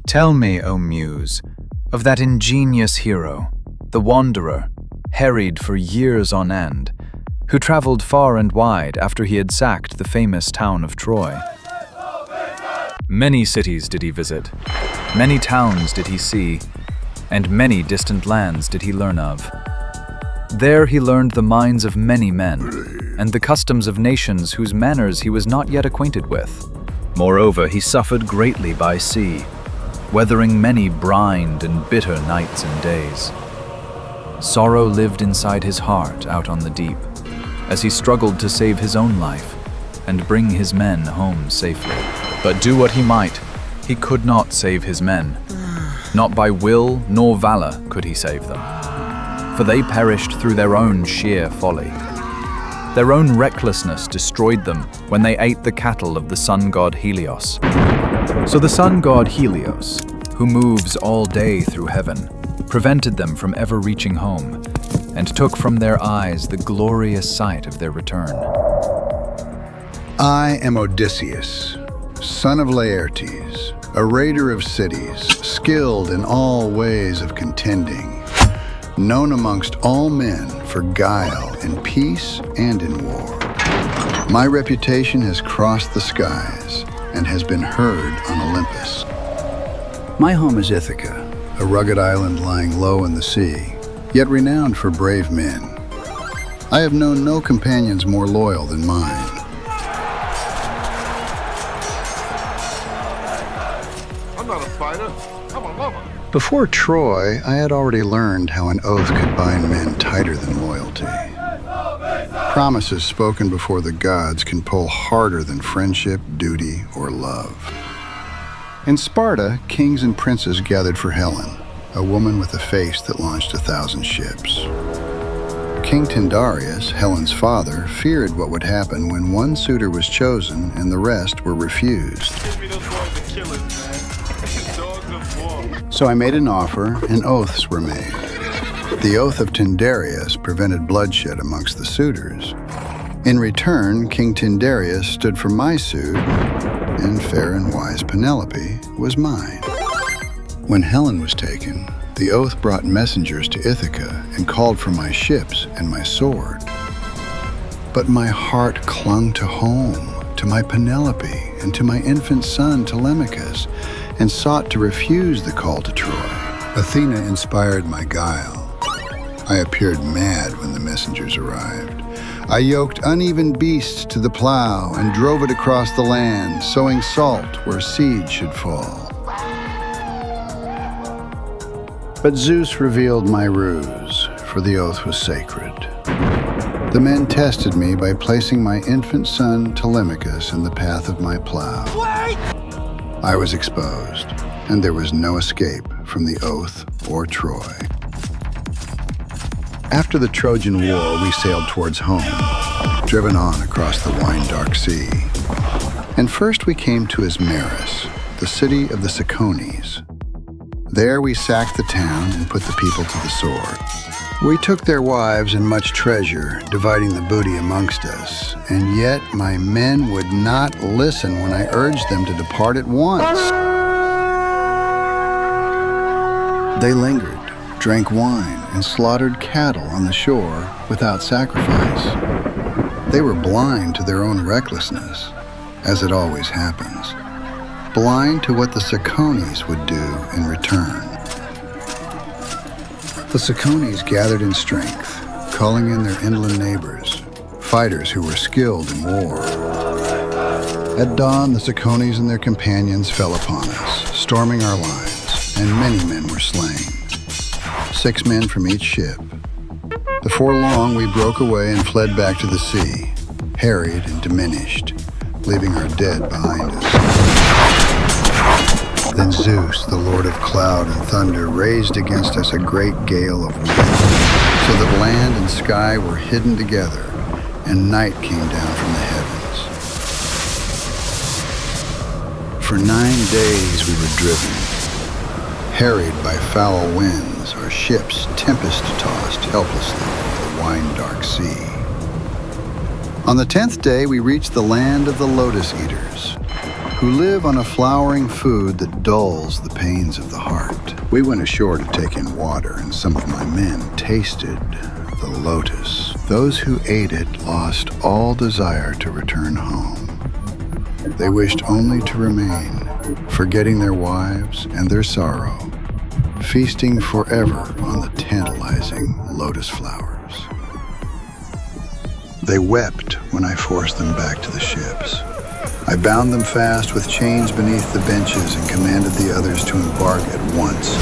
Tell me, O Muse, of that ingenious hero, the wanderer, harried for years on end, who traveled far and wide after he had sacked the famous town of Troy. Many cities did he visit, many towns did he see, and many distant lands did he learn of. There he learned the minds of many men, and the customs of nations whose manners he was not yet acquainted with. Moreover, he suffered greatly by sea, weathering many brined and bitter nights and days. Sorrow lived inside his heart out on the deep, as he struggled to save his own life and bring his men home safely. But do what he might, he could not save his men. Not by will nor valor could he save them, for they perished through their own sheer folly. Their own recklessness destroyed them when they ate the cattle of the sun god Helios. So the sun god Helios, who moves all day through heaven, prevented them from ever reaching home, and took from their eyes the glorious sight of their return. I am Odysseus, son of Laertes, a raider of cities, skilled in all ways of contending, known amongst all men for guile in peace and in war. My reputation has crossed the skies and has been heard on Olympus. My home is Ithaca, a rugged island lying low in the sea, yet renowned for brave men. I have known no companions more loyal than mine. I'm not a fighter, I'm a lover. Before Troy, I had already learned how an oath could bind men tighter than loyalty. Promises spoken before the gods can pull harder than friendship, duty, or love. In Sparta, kings and princes gathered for Helen, a woman with a face that launched 1,000 ships. King Tyndareus, Helen's father, feared what would happen when one suitor was chosen and the rest were refused. Give me those boys to kill us, man. Dogs of war. So I made an offer, and oaths were made. The oath of Tyndareus prevented bloodshed amongst the suitors. In return, King Tyndareus stood for my suit, and fair and wise Penelope was mine. When Helen was taken, the oath brought messengers to Ithaca and called for my ships and my sword. But my heart clung to home, to my Penelope, and to my infant son Telemachus, and sought to refuse the call to Troy. Athena inspired my guile. I appeared mad when the messengers arrived. I yoked uneven beasts to the plow and drove it across the land, sowing salt where seed should fall. But Zeus revealed my ruse, for the oath was sacred. The men tested me by placing my infant son Telemachus in the path of my plow. I was exposed, and there was no escape from the oath or Troy. After the Trojan War, we sailed towards home, driven on across the wine-dark sea. And first we came to Ismarus, the city of the Cicones. There we sacked the town and put the people to the sword. We took their wives and much treasure, dividing the booty amongst us, and yet my men would not listen when I urged them to depart at once. They lingered, drank wine, and slaughtered cattle on the shore without sacrifice. They were blind to their own recklessness, as it always happens, blind to what the Cicones would do in return. The Cicones gathered in strength, calling in their inland neighbors, fighters who were skilled in war. At dawn, the Cicones and their companions fell upon us, storming our lines, and many men were slain. 6 men from each ship. Before long, we broke away and fled back to the sea, harried and diminished, leaving our dead behind us. Then Zeus, the lord of cloud and thunder, raised against us a great gale of wind, so that land and sky were hidden together, and night came down from the heavens. For 9 days we were driven, harried by foul winds, our ships tempest-tossed helplessly over the wine-dark sea. On the 10th day, we reached the land of the Lotus Eaters, who live on a flowering food that dulls the pains of the heart. We went ashore to take in water, and some of my men tasted the lotus. Those who ate it lost all desire to return home. They wished only to remain, forgetting their wives and their sorrow, feasting forever on the tantalizing lotus flowers. They wept when I forced them back to the ships. I bound them fast with chains beneath the benches and commanded the others to embark at once,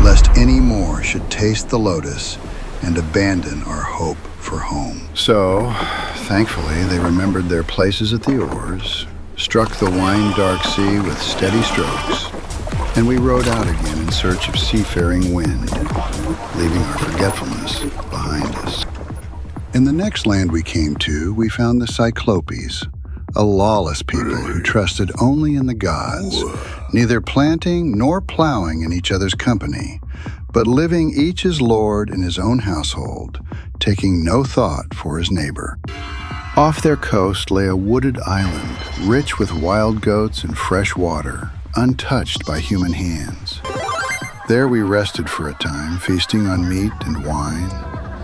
lest any more should taste the lotus and abandon our hope for home. So, thankfully, they remembered their places at the oars, struck the wine-dark sea with steady strokes, and we rowed out again in search of seafaring wind, leaving our forgetfulness behind us. In the next land we came to, we found the Cyclopes, a lawless people who trusted only in the gods, neither planting nor plowing in each other's company, but living each as lord in his own household, taking no thought for his neighbor. Off their coast lay a wooded island, rich with wild goats and fresh water, untouched by human hands. There we rested for a time, feasting on meat and wine,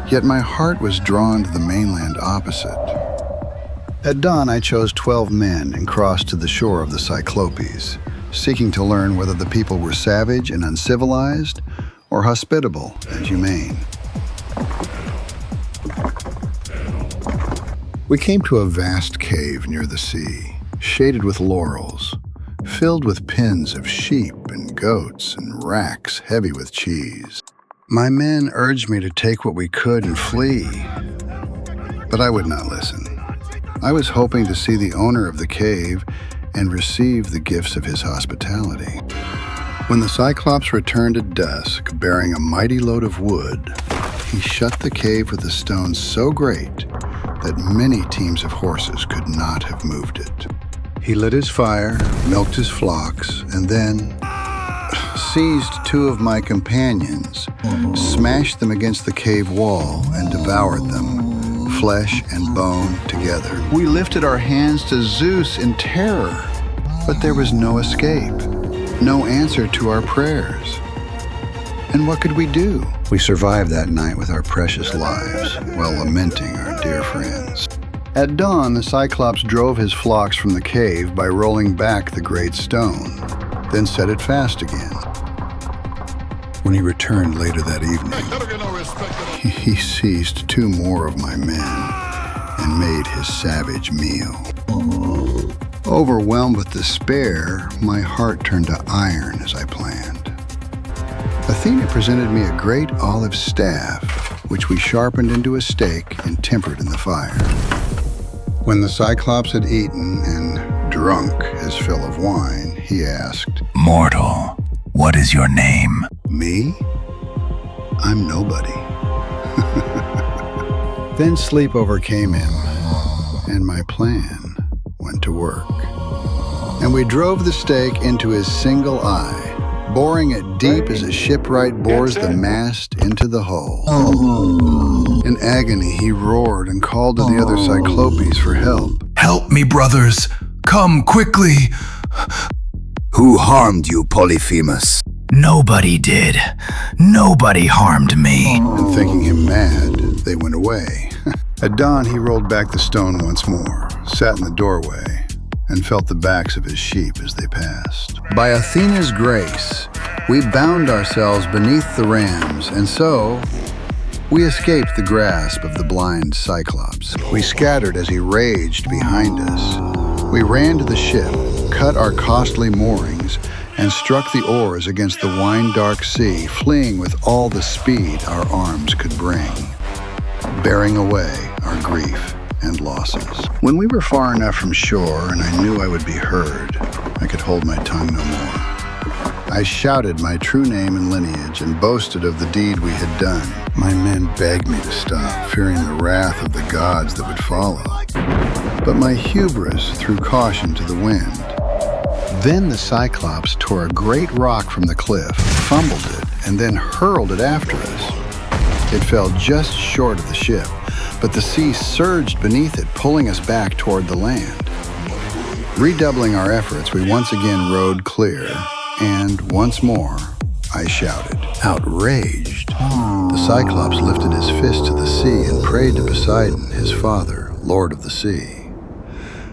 yet my heart was drawn to the mainland opposite. At dawn, I chose 12 men and crossed to the shore of the Cyclopes, seeking to learn whether the people were savage and uncivilized or hospitable and humane. We came to a vast cave near the sea, shaded with laurels, filled with pens of sheep and goats and racks heavy with cheese. My men urged me to take what we could and flee, but I would not listen. I was hoping to see the owner of the cave and receive the gifts of his hospitality. When the Cyclops returned at dusk, bearing a mighty load of wood, he shut the cave with a stone so great that many teams of horses could not have moved it. He lit his fire, milked his flocks, and then seized 2 of my companions, smashed them against the cave wall, and devoured them, flesh and bone together. We lifted our hands to Zeus in terror, but there was no escape, no answer to our prayers. And what could we do? We survived that night with our precious lives, while lamenting our dear friends. At dawn, the Cyclops drove his flocks from the cave by rolling back the great stone, then set it fast again. When he returned later that evening, he seized 2 more of my men and made his savage meal. Overwhelmed with despair, my heart turned to iron as I planned. Athena presented me a great olive staff, which we sharpened into a stake and tempered in the fire. When the Cyclops had eaten and drunk his fill of wine, he asked, "Mortal, what is your name?" "Me? I'm nobody." Then sleep overcame him, and my plan went to work. And we drove the stake into his single eye, boring it deep as a shipwright bores the mast into the hull. In agony, he roared and called to the other Cyclopes for help. "Help me, brothers! Come quickly!" "Who harmed you, Polyphemus?" "Nobody did. Nobody harmed me." And thinking him mad, they went away. At dawn, he rolled back the stone once more, sat in the doorway, and felt the backs of his sheep as they passed. By Athena's grace, we bound ourselves beneath the rams, and so we escaped the grasp of the blind Cyclops. We scattered as he raged behind us. We ran to the ship, cut our costly moorings, and struck the oars against the wine-dark sea, fleeing with all the speed our arms could bring, bearing away our grief and losses. When we were far enough from shore and I knew I would be heard, I could hold my tongue no more. I shouted my true name and lineage and boasted of the deed we had done. My men begged me to stop, fearing the wrath of the gods that would follow. But my hubris threw caution to the wind. Then the Cyclops tore a great rock from the cliff, fumbled it, and then hurled it after us. It fell just short of the ship, but the sea surged beneath it, pulling us back toward the land. Redoubling our efforts, we once again rowed clear, and once more, I shouted. Outraged, the Cyclops lifted his fist to the sea and prayed to Poseidon, his father, Lord of the Sea,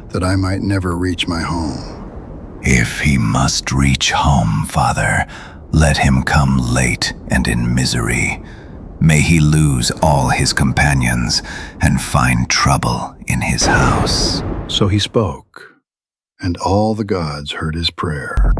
that I might never reach my home. If he must reach home, Father, let him come late and in misery. May he lose all his companions and find trouble in his house. So he spoke, and all the gods heard his prayer.